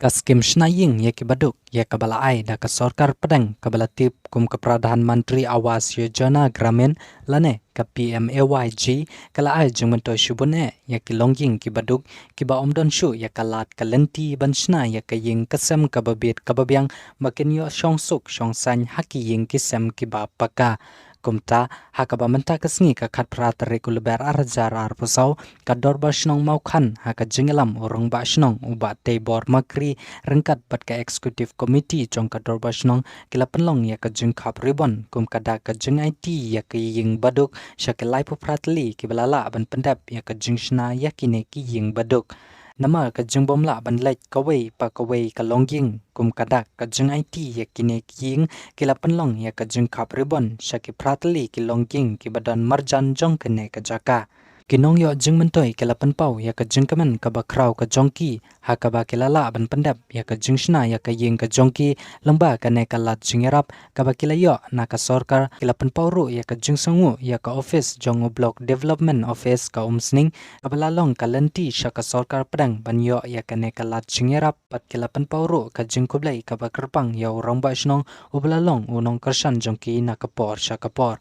Kaskim Shnaying Yaki Baduk Yakabala Ai da Kasorkar Padang Kabalatip Kum Kapradhan Mantri Awas Yojana Gramin Lane ka PMAYG Kala Ai Jungmanto Shubune Yaki Longying Ki Baduk Kiba Omdon Shu Yakalat Kalenti Banshna Yakaying Kasem Kababit Kababyang Makinyo Shongsuk Shongsan Haki Ying Kisem Kiba Paka Kumta hakaba menta kesngi ka khat prat rekuluber arjar arpusau ka dorba shnong maukhan haka jingelam orang ba shnong uba tebor makri rengkat bat ka executive committee jong ka dorba shnong kila penlong ya ka jing khap ribon kum kada ka jing IT ya ka ying baduk shakelai pu pratli ki balala ban pendap ya ka jing shna ya kine ki ying baduk nama ka jing bomla ban lait kawei pa kawei ka longying kum kadak ka jing IT ya kine king kila penlong ya ka jing khap ribon shaki pratli ki longying ki badan marjan jong kene ka jaka kinong yo jing mentoi kila penpau ya ka jing kaman ka bakrau ka jongki ha ka ba kila la ban pendap ya ka jing shna ya ka ying ka jongki lomba ka ne ka lat jing erap ka ba kila yo na ka sorkar kila penpau ru ya ka jing sangu ya ka office jong block development office ka umsning ka balalong ka lenti sha ka sorkar padang ban yo ya ka ne ka lat jing erap pat kila penpau ru ka jing kublai ka ba kerpang ya rongba shnong ubalalong unong kershan jongki na ka por sha ka por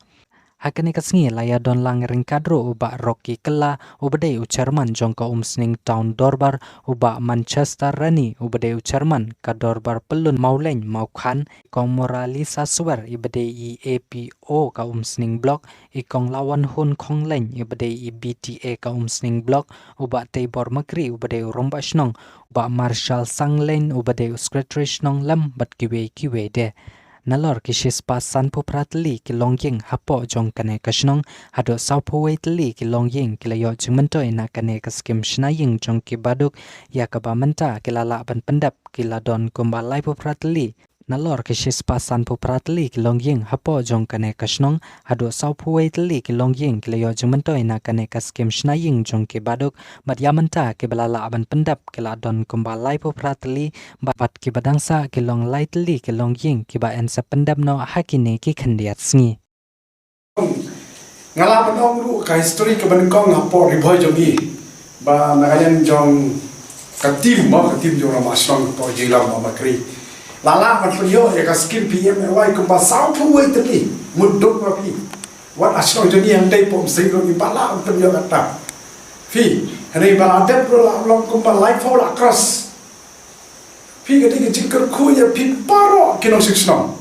hakane kasngi laya don lang ring kadro uba Rocky Kella ubade ucerman jongka umsning town Dorbar uba Manchester Rani ubade ucerman ka Dorbar pelun mauleng maukhan kong moralisa swer ibade i APO ka umsning block ikong lawan hun kongleng ibade i BTA ka umsning block uba Tebor Makri ubade romba shnong uba Marshal Sanglen ubade secretary shnong lam bat kiwe de nalor kishis pasan pu pratli ki longying hapo jong kane kashnong hado saupo waitli ki longying ki layo jingmento ina kane kaskim shnaying jong ki baduk yakaba menta ki lala ban pendap ki ladon kumbalai pu pratli nalor kishis pasan pu pratli ki longying hapo jong kane kashnong hado saupo waitli ki longying ki layo jingmento ina kane kaskim shnaying jong ki baduk mat yamenta ki balala ban pendap ki ladon kumbalai pu pratli bat ki badangsa ki long lightly ki long ying ki ba en sa pendam no hakine ki khandiat sngi ngala panong ru ka history ka bankong hapo riboy jogi ba nagayan jong katim jong ramasong to jilam makri lala man punyo ya ka skin PMAY ko ba sao pu wai tli mudok ma pi wat asong jogi ang dai pom sing ro ni bala ang punyo kata fi hari bala de pro la long ko ba life fall across pi gadi ke jikar khu ya pi paro kinong siksno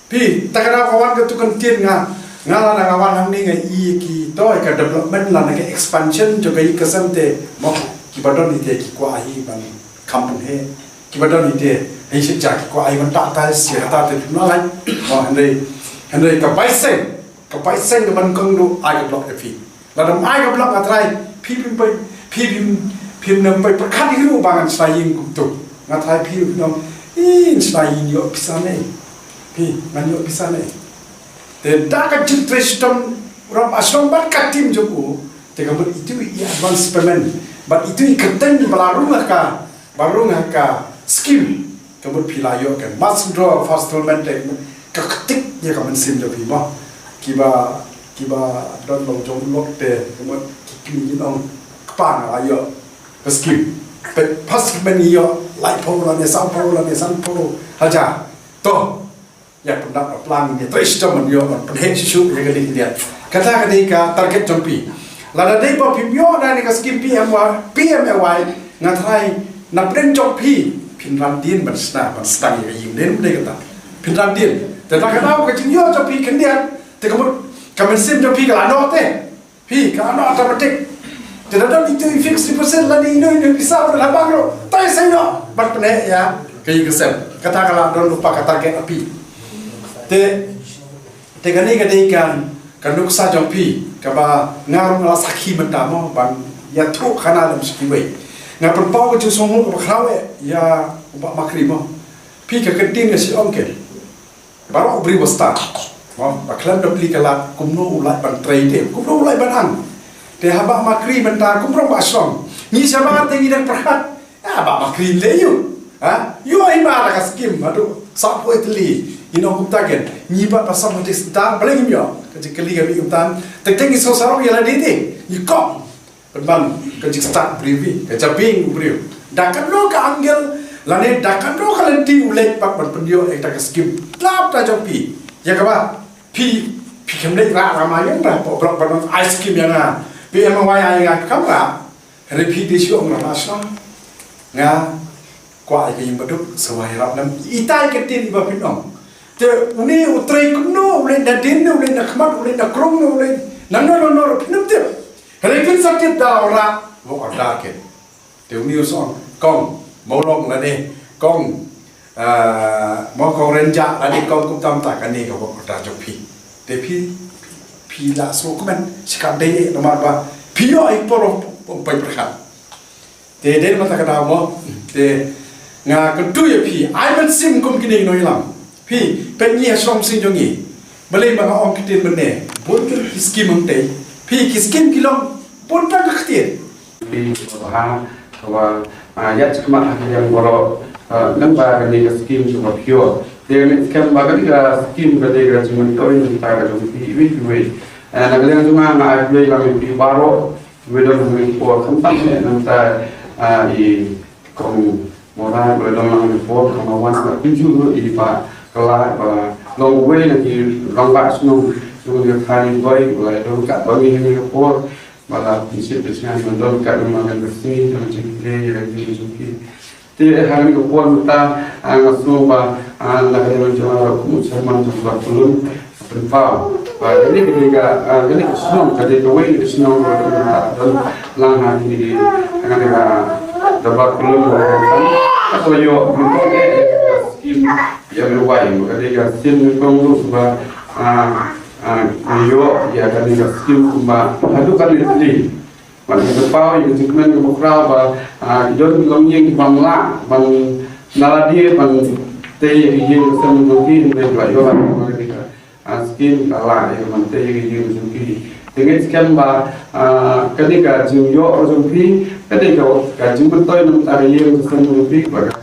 pi takara kawan ke tukang tin ngala na kawan ang ni ngai ki to ka development la na ke expansion jo kai kasante mo ki badon ni te ki kwa hi ban kampun he ki badon ni te ai se ja ki kwa ai ban ta ta se ta te na lai mo hande ka pai sen ban kong du ai ka block fi la dam ai ka block atrai pi pim nam pai prakhat hi ru bangan saying kum tu ngatai pi nom in saying yo pisane pi man yo pisane te da ka jit system ram asong bat katim joku te ka itu i advancement but itu i keten ni balarung ka skill ka bot pilayo kan mas draw fulfillment ka ketik ya ka man sim jo pi ma kiba don lo jong lok te ka bot ki ni nong pa na ayo ka skill but pas many yo like polo ne san polo haja to ya pendak plan ni to system yo pen shu ya gadi dia kata ka target jompi la dai pa pimyo na ni ka skim PMAY ngathai na pren jompi pinran din ban stang ya yin den dei kata pinran din te ta kana ka jingyo jompi kendian te ka men sim jompi ka no te pi ka no automatic te da itu 50% la ni no bisa ber habang ro tai sai no bat pene ya kai kesem kata kala don lupa kata ke api te kani ka dei kan kanuksa jompi ka ba ngarum la sakhi menta mo ban ya thu khana lam skiwe nga perpau ko somo ko khawe ya ba makri mo pi ka kedin si onkel baro bri bosta mo baklan dopli kala kumno ulai ban trade kumno ulai ban ang te haba makri menta kumrong basong ni sama te ngidan perhat ba makri le yu ha yu ai ba ka skim adu sapo itli ino kumtaken nyiba pasam mati star paling yo kali kami kumtan tek iso sarok yala dite ikok ban kajik start brivi kajaping brio dakan lo ka angel lane dakan lo kalenti ulek pak berpendio ekta skip klap ta jopi ya ka pi kemle ra ramaya ba blok ice cream yang PMY yang kamera repetition ngana asam nga kwa ke yung baduk sawai rap nam itai ketin iba pinong te uni utrai kuno ule na din ule na khamat ule na krong ule nano no pinum te rekin sakit da ora wo ada ke te uni usong kong molong na ne kong mo kong renja la ni kong kum tam ta kan ni ka wo ada jopi te pi la so komen sikam de no mar ba pi yo ai poro pai perkhat te den mata ka da mo te nga kedua ya pi ai man sim kum kini no ilam pi penyi asom sing jongi beli mga ong kitin benne bontul kiskim mte pi kiskim kilom bonta khtir pi ha wa ya cuma yang boro namba ni kiskim cuma pure dia ni skim bagani ka skim ka de ka cuma to ni ta ka pi wi na kalian cuma na ai la pi baro wedon ni po kampan ni ta i kong Mora boleh dalam report kemauan nak tunjuk di pak kelak long way lagi lambat semua dia kali boy boleh dalam kat bagi ni report malah prinsip dengan dalam kat rumah bersih dalam cekle lagi suki ti hari ni report kita ngasuh ba nak dalam jalan musliman juga belum berpau jadi ketika ini senang ketika way senang dalam langkah ini dengan dapat belum kalau yo untuk skim yang luai ketika skim pengurus bah yo ya ketika skim bah hadu kali ini pada berpau yang segmen demokrat bah yon lomyeng bangla bang naladi bang teh yang semuanya mereka yo ketika skim kalah yang mante yang suki dengan skim bah ketika jumyo orang suki ketika kajian betul tentang yang sesuatu